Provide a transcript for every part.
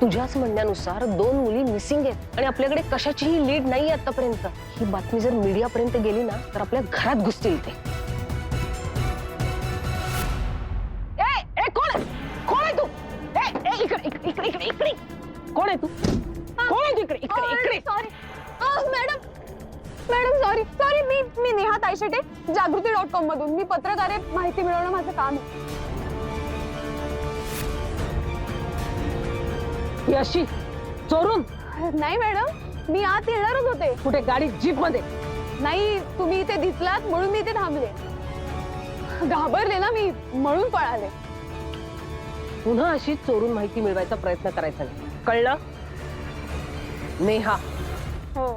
तुझ्याच म्हणण्यानुसार 2 मुली मिसिंग आहेत आणि आपल्याकडे कशाचीही लीड नाही आतापर्यंत. ही बातमी जर मीडियापर्यंत गेली ना तर आपल्या घरात घुसतील ते. कोण आहे तू? इकडे कोण आहे तू? कोण आहे तू? इकडे सॉरी मॅडम सॉरी मी नेहा तायशेटे जागृती.com मधून. मी पत्रकार आहे, माहिती मिळवणं माझं काम आहे. अशी चोरून? नाही मॅडम, मी आत येणारच होते. कुठे? गाडी जीप मध्ये? नाही, तुम्ही इथे दिसलात म्हणून मी इथे थांबले. घाबरले ना मी, म्हणून पळाले. पुन्हा अशी चोरून माहिती मिळवायचा प्रयत्न करायचा नाही, कळलं? नेहा. हो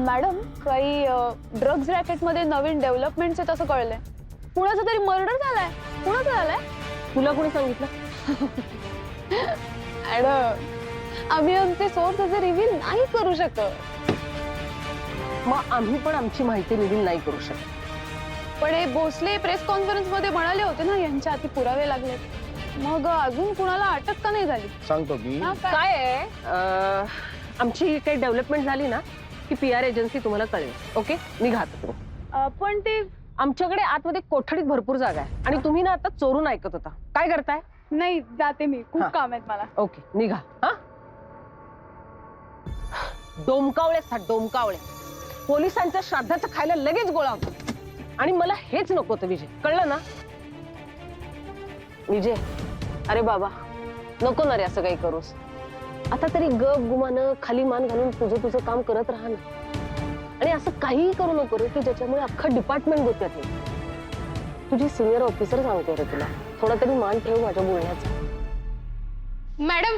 मॅडम, काही ड्रग्ज रॅकेट मध्ये नवीन डेव्हलपमेंट्स आहेत असं कळलंय. कुणाचा तरी मर्डर झालाय. कुणाचा झालाय? तुला कोणी सांगितलं? मॅडम, आम्ही आमचे सोर्स असे रिव्हील नाही करू शकत. मग आम्ही पण आमची माहिती रिव्हील नाही करू शकत. पण हे भोसले प्रेस कॉन्फरन्स मध्ये म्हणाले होते ना यांच्या हाती पुरावे लागले. मग अजून कुणाला अटक का नाही झाली? सांगतो की काय आहे, आमची काही डेव्हलपमेंट झाली ना की PR एजन्सी तुम्हाला कळेल. ओके, निघात. पण ते आमच्याकडे आतमध्ये कोठडीत भरपूर जागा आहे आणि तुम्ही ना आता चोरून ऐकत होता. काय करताय? नाही, जाते मी, खूप हा. काम आहेत मला. ओके, निघा. हा, डोमकावळे डोमकावळे पोलिसांच्या श्राद्धाचं खायला लगेच गोळा होतो आणि मला हेच नको होतं. विजय, कळलं ना? विजय, अरे बाबा, नको ना रे असं काही करूस. आता तरी गप गुमानं खाली मान घालून तुझं काम करत राहा ना. आणि असं काहीही करू नको रे की ज्याच्यामुळे अख्खं डिपार्टमेंट गोत्यात नाही. तुझी सिनियर ऑफिसर सांगते रे तुला, थोडा तरी मान ठेव माझ्या बोलण्याचा. Madam,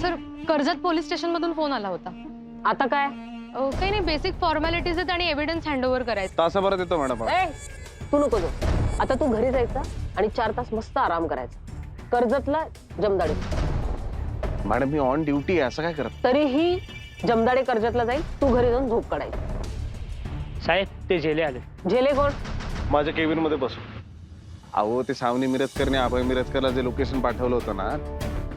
sir, Karjat police station मधून फोन आला होता. आता काय? काही नाही, बेसिक फॉर्मॅलिटीज आहेत आणि एव्हिडन्स हँडओव्हर करायचं. तासाभरात येतो मॅडम. तू नको जाऊ. आता तू घरी जायचा आणि 4 तास मस्त आराम करायचा. कर्जतला जमदाडे. मॅडम, मी ऑन ड्युटी आहे, असं काय करत? तरीही जमदाडे कर्जतला जाईल, तू घरी जाऊन झोप काढायची. साहेब, ते झेले आले. झेले कोण? माझ्या केबिन मध्ये बसू. अहो, ते सावनी मिरजकरने अभय मिरजकरला जे लोकेशन पाठवलं होतं ना,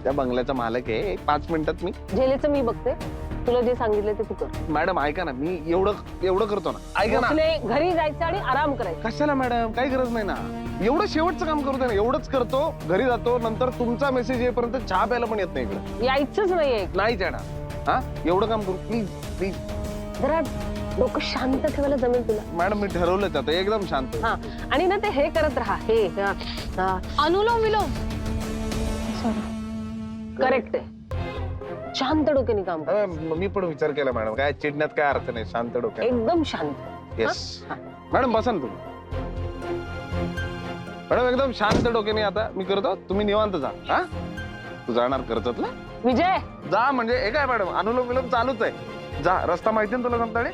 त्या बंगल्याचा मालक आहे. 5 मिनिटात मी. झेलेचं मी बघते, तुला जे सांगितलं ते तू कर. मॅडम ऐका ना, मी एवढं करतो ना. ऐका ना, घरी जायचं आणि आराम करायचा. कशाला मॅडम, काही गरज नाही ना. एवढं शेवटचं काम करतो ना, एवढंच करतो, घरी जातो. नंतर तुमचा मेसेज येईपर्यंत चहा प्यायला पण येत नाही इकडे. यायचंच नाहीये. नाही जाणार. हा, एवढं काम करू प्लीज प्लीज. जरा डोकं शांत ठेवायला जमेल तुला? मॅडम, मी ठरवलंच आता, एकदम शांत. हा, आणि ना ते हे करत राहा, हे अनुलोम विलोम. करेक्ट आहे. शांत डोक्याने काम कर. मी पण विचार केला मॅडम, काय चिडण्यात काय अर्थ नाही, शांत डोक्यात. एकदम शांत. येस मॅडम, बसा ना तुम्ही. मॅडम, एकदम शांत डोक्याने आता मी करतो, तुम्ही निवांत जा. हा, तू जाणार कर्जतला? विजय, जा म्हणजे हे काय मॅडम, अनुलोम विलोम चालूच आहे. जा, रस्ता माहिती ना तुला जमताडे?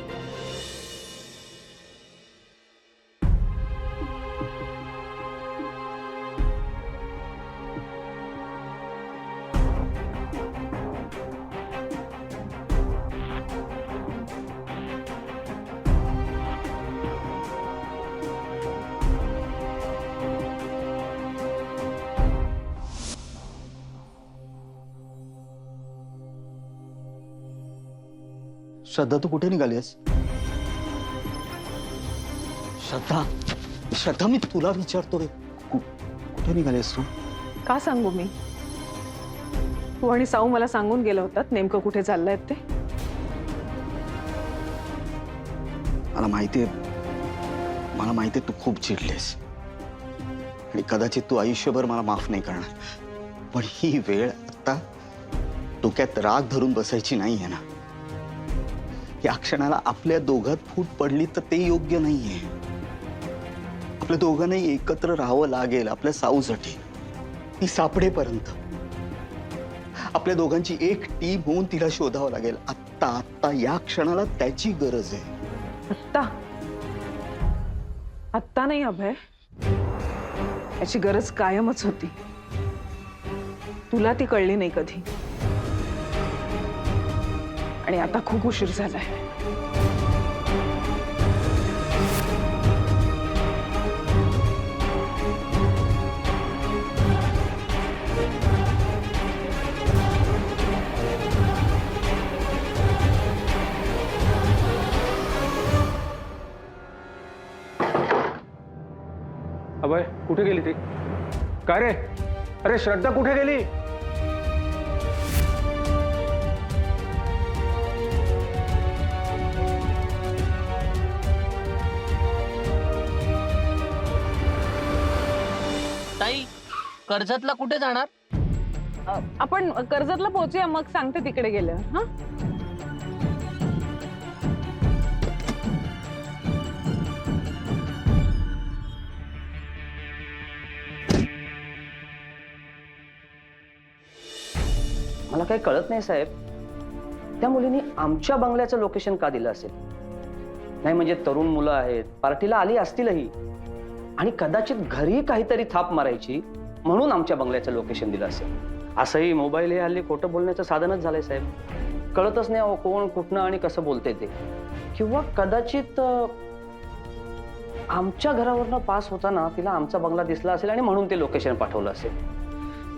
श्रद्धा, तू कुठे निघालीस? श्रद्धा, श्रद्धा, मी तुला विचारतो रे, कुठे निघालीस तू? का सांगू मी? तू आणि साऊ मला सांगून गेलं होतात नेमकं कुठे चाललंय ते. मला माहितीये तू खूप चिडलीस आणि कदाचित तू आयुष्यभर मला माफ नाही करणार. पण ही वेळ आता डोक्यात राग धरून बसायची नाहीये ना. या क्षणाला आपल्या दोघात फूट पडली तर ते योग्य नाहीये. आपल्या दोघांनाही एकत्र राहावं लागेल आपल्या साऊसाठी, ती सापडेपर्यंत. आपल्या दोघांची एक टीम होऊन तिला शोधावं लागेल. आत्ता या क्षणाला त्याची गरज आहे. आत्ता नाही अभय, याची गरज कायमच होती. तुला ती कळली नाही कधी, आणि आता खूप उशीर झालाय. अभय कुठे गेली ती? काय रे? अरे श्रद्धा कुठे गेली? ताई कर्जतला कुठे जाणार? आपण कर्जतला पोहोचूया, मग सांगते तिकडे गेलं. हा मला काही कळत नाही साहेब, त्या मुलीने आमच्या बंगल्याचं लोकेशन का दिलं असेल? नाही म्हणजे तरुण मुलं आहेत, पार्टीला आली असतीलही आणि कदाचित घरी काहीतरी थाप मारायची म्हणून आमच्या बंगल्याचं लोकेशन दिलं असेल. असंही मोबाईल हे हल्ली खोटं बोलण्याचं साधनच झालंय साहेब. कळतच नाही अहो कोण कुठनं आणि कसं बोलते ते. किंवा कदाचित आमच्या घरावरनं पास होताना तिला आमचा बंगला दिसला असेल आणि म्हणून ते लोकेशन पाठवलं असेल.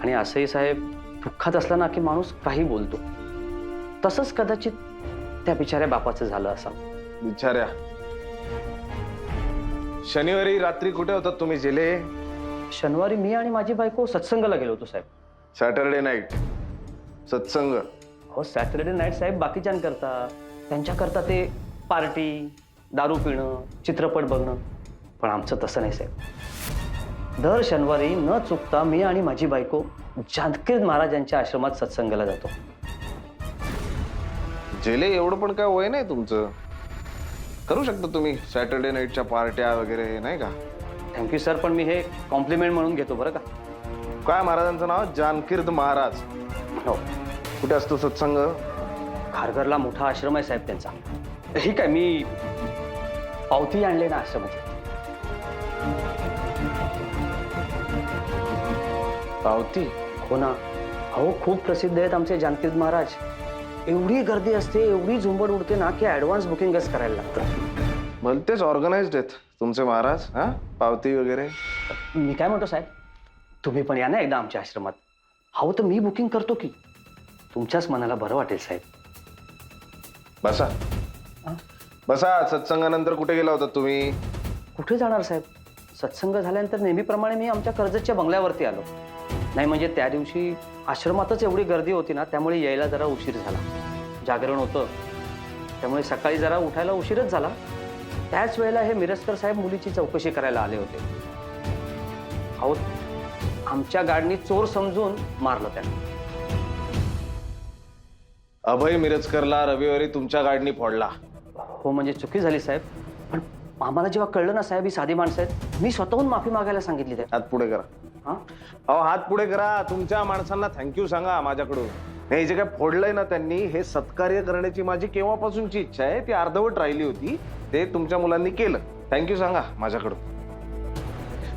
आणि असंही साहेब, दुःखात असला ना की माणूस काही बोलतो. तसंच कदाचित त्या बिचाऱ्या बापाचं झालं असावं. बिचाऱ्या, शनिवारी रात्री कुठे होतात तुम्ही जेले? शनिवारी मी आणि माझी बायको सत्संगाला गेलो होतो साहेब. सॅटरडे नाईट सत्संग? हो सॅटरडे नाईट साहेब बाकीच्यांकरता, त्यांच्याकरता ते पार्टी, दारू पिणं, चित्रपट बघणं. पण आमचं तसं नाही साहेब. दर शनिवारी न चुकता मी आणि माझी बायको जानकीर महाराजांच्या आश्रमात सत्संगाला जातो. जेले एवढं पण काय वय नाही तुमचं, करू शकता तुम्ही सॅटरडे नाईटच्या पार्ट्या वगैरे, नाही का? थँक्यू सर, पण मी हे कॉम्प्लिमेंट म्हणून घेतो बरं का. काय महाराजांचं नाव? जानकीर्त महाराज. हो, कुठे असतो सत्संग? खारघरला मोठा आश्रम आहे साहेब त्यांचा. ठीक आहे, मी पावती आणले ना आश्रमाची. पावती? हो ना. अहो खूप प्रसिद्ध आहेत आमचे जानकीर महाराज. एवढी गर्दी असते, एवढी झुंबड उडते ना की ऍडव्हान्स बुकिंगच करायला लागतं. भलतेच ऑर्गनाइज्ड आहेत तुमचे महाराज. हा, पावती वगैरे. मी काय म्हणतो साहेब, तुम्ही पण या ना एकदा आमच्या आश्रमात. हवं तर मी बुकिंग करतो की, तुमच्याच मनाला बरं वाटेल साहेब. बसा बसा. सत्संगानंतर कुठे गेला होता तुम्ही? कुठे जाणार साहेब, सत्संग झाल्यानंतर नेहमीप्रमाणे मी आमच्या कर्जतच्या बंगल्यावरती आलो. नाही म्हणजे त्या दिवशी आश्रमातच एवढी गर्दी होती ना, त्यामुळे यायला जरा उशीर झाला. जागरण होतं, त्यामुळे सकाळी जरा उठायला उशीरच झाला. त्याच वेळेला हे मिरजकर साहेब मुलीची चौकशी करायला आले होते. अहो आमच्या गाडीने चोर समजून मारलं त्यांना. अभय मिरजकरला रविवारी तुमच्या गाडीने फोडला? हो म्हणजे चुकी झाली साहेब, पण आम्हाला जेव्हा कळलं ना साहेब ही साधी माणसं आहेत, मी स्वतःहून माफी मागायला सांगितली त्या. हात पुढे करा. हा, अहो हात पुढे करा. तुमच्या माणसांना थँक्यू सांगा माझ्याकडून. हे जे काय फोडलंय ना त्यांनी, हे सत्कार्य करण्याची माझी केव्हापासूनची इच्छा आहे, ती अर्धवट राहिली होती. ते तुमच्या मुलांनी केलं. थँक्यू सांगा माझ्याकडून.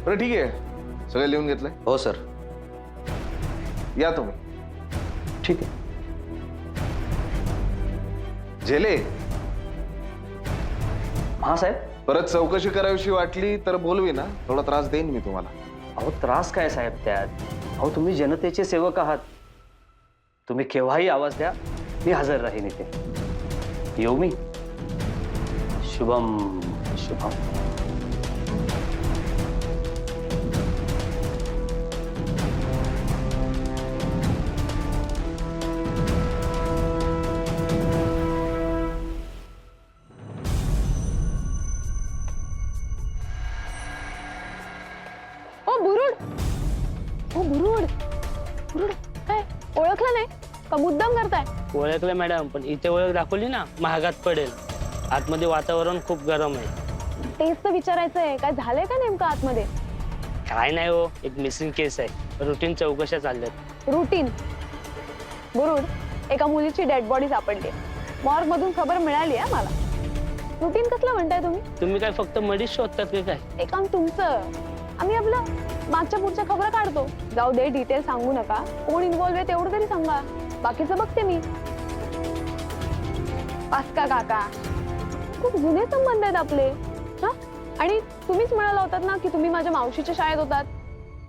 बरं ठीक आहे, सगळं लिहून घेतलंय? हो सर. या तुम्ही. ठीक आहे. जेले, हा साहेब. परत चौकशी करावीशी वाटली तर बोलवी ना, थोडा त्रास देईन मी तुम्हाला. अहो त्रास काय साहेब त्यात? अहो तुम्ही जनतेचे सेवक आहात, तुम्ही केव्हाही आवाज द्या, मी हजर राहीन इथे. येऊ मी. शुभम शुभम. ओ बुरुड, ओ बुरुड, बुरुड काय ओळखलं नाही का? मुद्दाम करताय? ओळखलं मॅडम, पण इथे ओळख दाखवली ना महागात पडेल. आतमध्ये वातावरण खूप गरम आहे. तेच तर विचारायचंय, काय झालंय का नेमकं आतमध्ये? काय नाही हो, एक मिसिंग केस आहे, रुटीन चौकशा चालल्यात. रुटीन? बुरुड, एका मुलीची डेड बॉडी सापडली. मॉर्ग मधून खबर मिळाली आहे मला. रुटीन कसलं म्हणताय तुम्ही? तुम्ही काय फक्त मडीच शोधतात की काय? ते काम तुमचं, आम्ही आपलं मागच्या पुढच्या खबर काढतो. जाऊ दे, डिटेल सांगू नका. कोण इन्व्हॉल्व आहे तेवढं तरी सांगा, बाकीचं बघते मी. पास्का काका, खूप जुने संबंध आहेत आपले. हा, आणि तुम्हीच म्हणाला होतात ना की तुम्ही माझ्या मावशीच्या शाळेत होतात.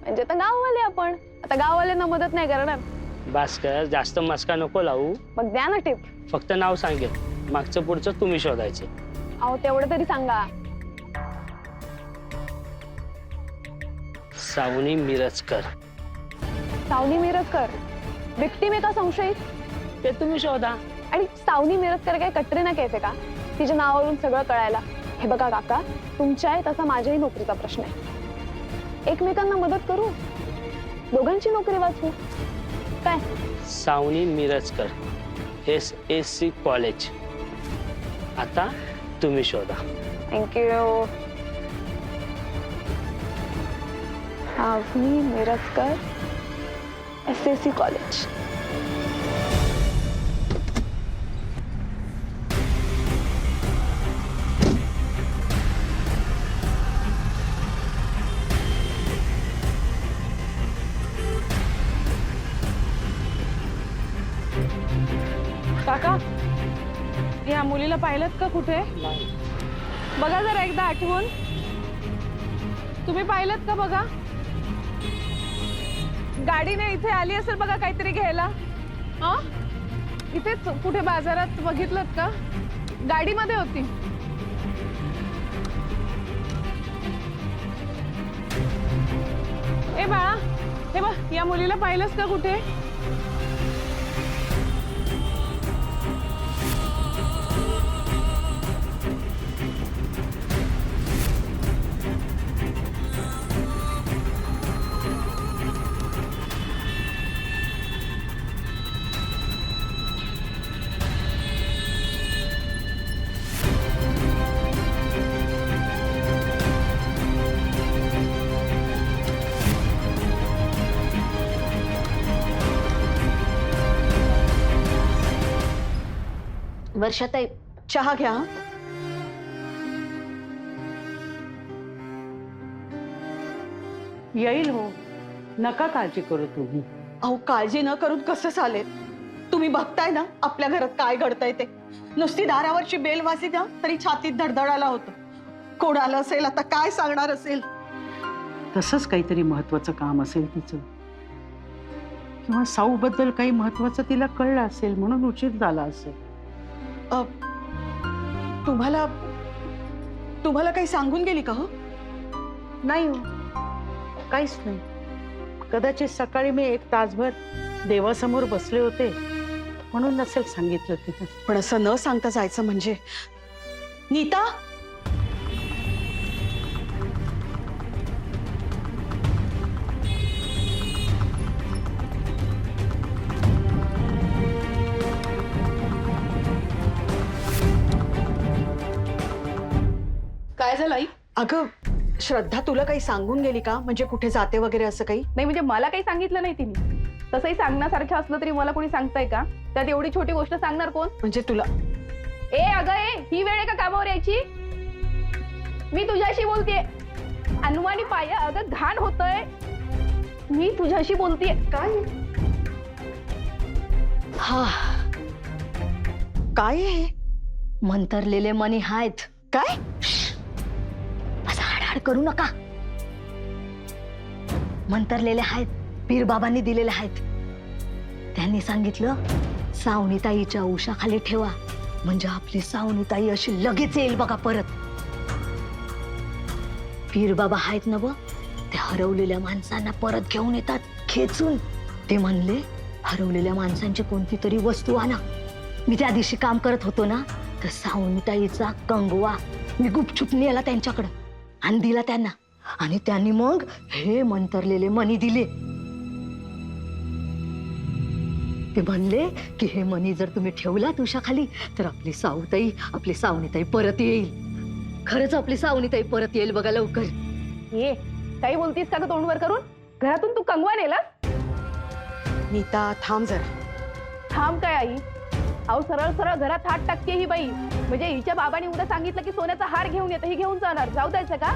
म्हणजे आता गाववाले आपण, आता गाववाल्यांना मदत नाही करणार. भास्कर, जास्त मस्का नको लावू. मग द्या ना टिप. फक्त नाव सांगेल, मागचं पुढचं तुम्ही शोधायचे. अहो तेवढं तरी सांगा. सावनी मिरजकर. सावनी मिरजकर विक्टीम आहे का संशयित? ते तुम्ही शोधा. आणि सावनी मिरजकर काय कटरीना कैफ आहे का तिच्या नावावरून सगळं कळायला? हे बघा काका, तुमच्या आहे तसा माझ्याही नोकरीचा प्रश्न आहे. एकमेकांना मदत करू, दोघांची नोकरी वाचवू. काय सावनी मिरजकर, SAC कॉलेज. आता तुम्ही शोधा. Thank you. Savani Mirajkar, SAC college. काका, या मुलीला पाहिलं का कुठे? बघा जरा एकदा आठवून. तुम्ही पाहिलं का बघा? गाडीने इथे आली असेल बघा काहीतरी घ्यायला. हा, इथेच कुठे बाजारात बघितलं का? गाडीमध्ये होती. ए बाळा, हे बघ, या मुलीला पाहिलंस का कुठे? वर्षाताई, चहा घ्या. येईल हो, नका काळजी करू तुम्ही. अहो, काळजी न करून कसं चालेल? तुम्ही बघताय ना आपल्या घरात काय घडतंय ते. नुसती दारावरची बेल वाजली ना तरी छातीत धडधडायला होतं. कोण आलं असेल, आता काय सांगणार असेल? तसंच काहीतरी महत्वाचं काम असेल तिचं, किंवा साऊ बद्दल काही महत्वाचं तिला कळलं असेल म्हणून उशीर झाला असेल. तुम्हाला काही सांगून गेली का? हो, नाही हो, काहीच नाही. कदाचित सकाळी मी 1 तासभर देवासमोर बसले होते म्हणून नसेल सांगितलं तिथं. पण असं न सांगता जायचं म्हणजे? नीता, काय झालं आई? अगं श्रद्धा तुला काही सांगून गेली का? म्हणजे कुठे जाते वगैरे असं काही? नाही म्हणजे मला काही सांगितलं नाही तिने. तसंही सांगण्यासारखं असलं तरी मला कोणी सांगताय का? त्यात एवढी छोटी गोष्ट सांगणार कोण? म्हणजे तुला अगं ही वेळ आहे का कामावर यायची? मी तुझ्याशी बोलतेय. अनुमानी पाया अगं घाण होतय. मी तुझ्याशी बोलतेय. काय? हा, काय आहे? मंतरलेले मनी आहेत. काय? असं हाडहाड करू नका. मंतरलेले आहेत, पीर बाबांनी दिलेले आहेत. त्यांनी सांगितलं सावनीताईच्या उशाखाली ठेवा, म्हणजे आपली सावनीताई अशी लगेच येईल बघा परत. पीर बाबा आहेत ना बघ, ते हरवलेल्या माणसांना परत घेऊन येतात खेचून. ते म्हणले हरवलेल्या माणसांची कोणती तरी वस्तू आणा. मी त्या दिवशी काम करत होतो ना, तर सावनीताईचा कंगवा मी गुपचूप नेला त्यांच्याकडं आणि दिला त्यांना. आणि त्यांनी मग हे मंतरलेले मणी दिले. ते म्हणले की हे मणी जर तुम्ही ठेवला तुझ्याखाली तर आपली सावनीताई परत येईल. खरंच आपली सावनीताई परत येईल बघा लवकर. ये काही बोलतीस का ग तोंडवर करून? घरातून तू कंगवा नेलास? नीता थांब जरा. थांब काय आई? अहो सरळ सरळ घरात हात टाकते ही बाई. म्हणजे हिच्या बाबांनी उद्या सांगितलं की सोन्याचा हार घेऊन येतं, ही घेऊन जाणार. जाऊ द्यायचं का?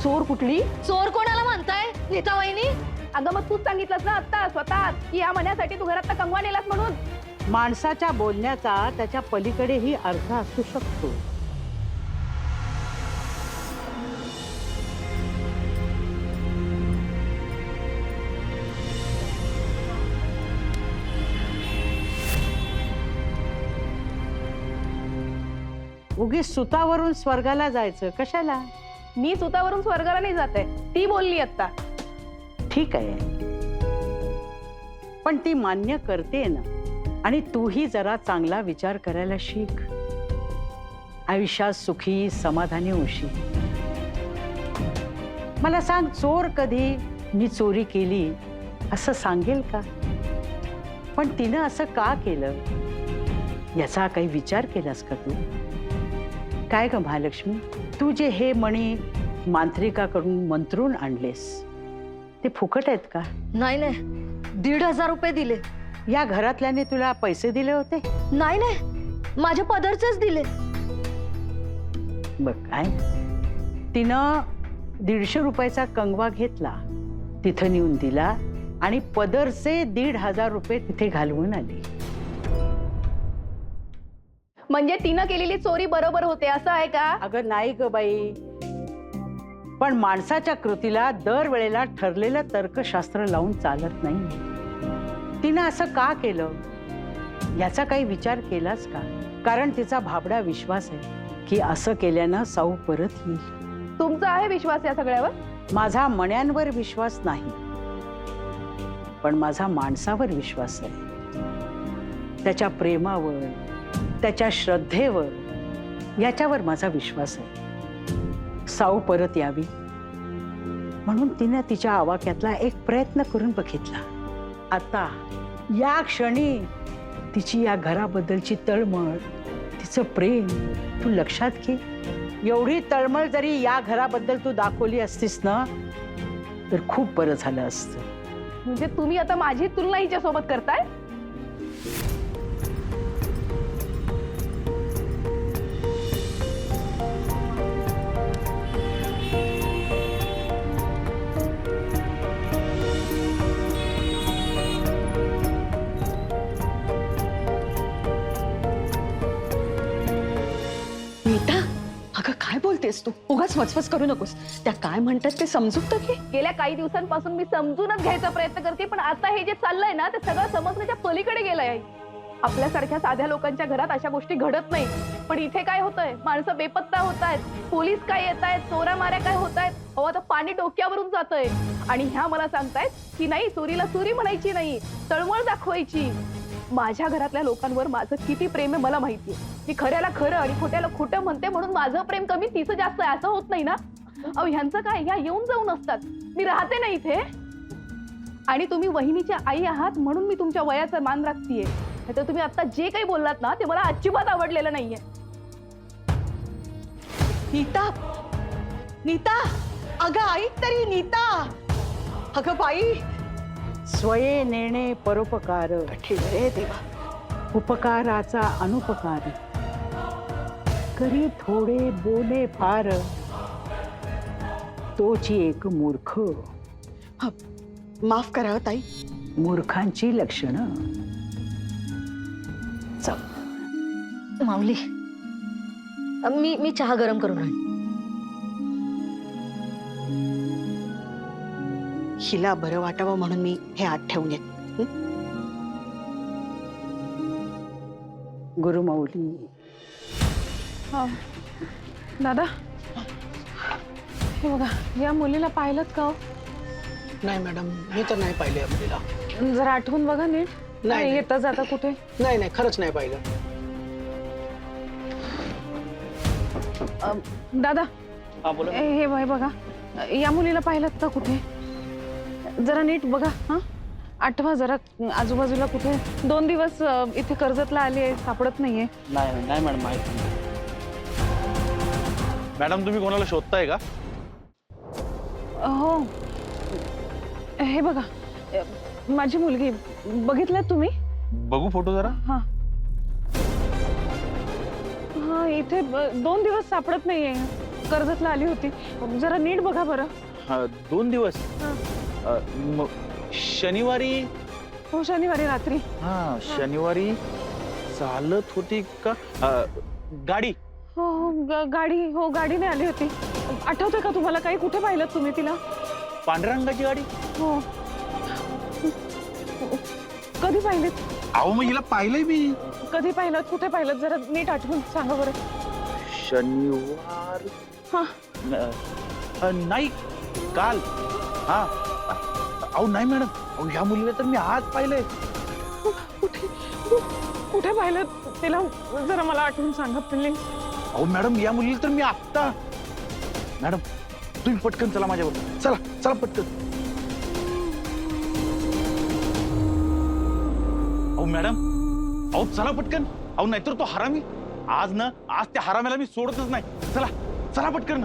चोर कुठली? चोर कोणाला म्हणताय नीता वहिनी? अगं मग तूच सांगितलंस ना आता स्वतः की या म्हणण्यासाठी तू घरात कंगवा नेलास म्हणून. माणसाच्या बोलण्याचा त्याच्या पलीकडेही अर्थ असू शकतो. उगीच सुतावरून स्वर्गाला जायचं कशाला? मी सुतावरून स्वर्गाला नाही जाते, ती बोलली आता. ठीक आहे, पण ती मान्य करते ना. आणि तूही जरा चांगला विचार करायला शिक. आयुष्यात सुखी समाधानी होशील. मला सांग, चोर कधी मी चोरी केली असं सांगेल का? पण तिनं असं का केलं याचा काही विचार केलास का तू? काय ग महालक्ष्मी, तू जे हे मणी मांत्रिकाकडून मंत्रून आणलेस ते फुकट आहेत का? नाही नाही, 1,500 रुपये दिले. या घरातल्याने तुला पैसे दिले होते? नाही नाही, माझ्या पदरचेच दिले. बघ काय, तिनं 150 रुपयाचा कंगवा घेतला, तिथं नेऊन दिला आणि पदरचे 1,500 रुपये तिथे घालवून आली. म्हणजे तिनं केलेली चोरी बरोबर होते असं आहे का? अगं नाही ग बाई, पण माणसाच्या कृतीला दरवेळेला ठरलेलं तर्कशास्त्र लावून चालत नाही. तिनं असं का केलं याचा काही विचार केलास का? कारण तिचा भाबडा विश्वास आहे की असं केल्यानं साऊ परत येईल. तुमचा आहे विश्वास या सगळ्यावर? माझा मण्यांवर विश्वास नाही, पण माझा माणसावर विश्वास आहे. त्याच्या प्रेमावर, त्याच्या श्रद्धेवर, याच्यावर माझा विश्वास आहे. साऊ परत यावी म्हणून तिने तिच्या आवाक्यातला एक प्रयत्न करून बघितला. आता या क्षणी तिची या घराबद्दलची तळमळ, तिचं प्रेम तू लक्षात घे. एवढी तळमळ जरी या घराबद्दल तू दाखवली असतीस ना तर खूप बरं झालं असतं. म्हणजे तुम्ही आता माझी तुलना हिच्यासोबत करताय? नीता, अगं काय बोलतेस तू? उगाच वचवच करू नकोस. त्या काय म्हणतात ते समजून तर घे. गेल्या काही दिवसांपासून मी समजूनच घ्यायचा प्रयत्न करते, पण आता हे जे चाललंय ना ते सगळं समजण्याच्या पलीकडे गेलंय. आपल्यासारख्या साध्या लोकांच्या घरात अशा गोष्टी घडत नाही, पण इथे काय होतंय? माणसं बेपत्ता होत आहेत, पोलीस काय येत आहेत, चोऱ्या माऱ्या काय होत आहेत. अहो आता पाणी डोक्यावरून जातंय आणि ह्या मला सांगतायत की नाही, चोरीला चोरी म्हणायची नाही, तळमळ दाखवायची. माझ्या घरातल्या लोकांवर माझं किती प्रेम आहे मला माहितीये. मी खऱ्याला खरं आणि खोट्याला खोटं म्हणते म्हणून माझं प्रेम कमी तिचं जास्त आहे असं होत नाही ना. अहो ह्यांचं काय, ह्या येऊन जाऊन असतात. मी राहते ना इथे. आणि तुम्ही वहिनीच्या आई आहात म्हणून मी तुमच्या वयाचा मान राखतीये. नाहीतर तुम्ही आता जे काही बोललात ना ते मला अजिबात आवडलेलं नाहीये. नीता, नीता, अगं ऐक तरी नीता. अगं बाई, स्वये नेणे परोपकार, रे देवा. उपकाराचा अनुपकार, करी थोडे बोले फार, तोची एक मूर्ख. माफ करा ताई. मूर्खांची लक्षणं. माऊली, मी चहा गरम करून आण. हिला बरं वाटावं म्हणून मी हे आत ठेवून येत. गुरुमाऊली. दादा, हे बघा, या मुलीला पाहिलंत का? नाही मॅडम, मी तर नाही पाहिले या मुलीला. जरा आठवून बघा नीट. नाही. येता जाता कुठे? नाही नाही, खरंच नाही पाहिलं. दादा, हा बोला. हे बघा, या मुलीला पाहिलंत का कुठे? जरा नीट बघा. हा, आठवा जरा आजूबाजूला कुठे. 2 दिवस इथे कर्जतला आली आहे, सापडत नाहीये. नाही नाही मॅडम, माहित नाही. मॅडम तुम्ही कोणाला शोधताय का? हो, हे बघा, माझी मुलगी. बघितलं तुम्ही? बघू फोटो जरा. हा हा, इथे 2 दिवस सापडत नाहीये. कर्जतला आली होती. जरा नीट बघा बरं. 2 दिवस. हा. शनिवारी. हो, शनिवारी रात्री. हा, शनिवारी चालत होती का? गाडी. हो, गाडी. हो, गाडीने आली होती. आठवतंय का तुम्हाला काही? कुठे पाहिलं तुम्ही तिला? पांढऱ्या रंगाची गाडी. हो. कधी पाहिलीत? अहो मग हिला पाहिलंय मी. कधी पाहिलं? कुठे पाहिलं? जरा नीट आठवून सांगा बरं. शनिवार. हा. नाही, काल. हा, अहो नाही मॅडम, अहो ह्या मुलीला तर मी आज पाहिलंय. कुठे पाहिलं तिला? जरा मला आठवून सांगा प्लीज. अहो मॅडम, या मुलीला तर मी आत्ता. मॅडम तुम्ही पटकन चला माझ्यावर, चला चला पटकन. अहो मॅडम, अहो चला पटकन. अहो नाहीतर तो हरामी आज त्या हराम्याला मी सोडतच नाही. चला चला पटकन.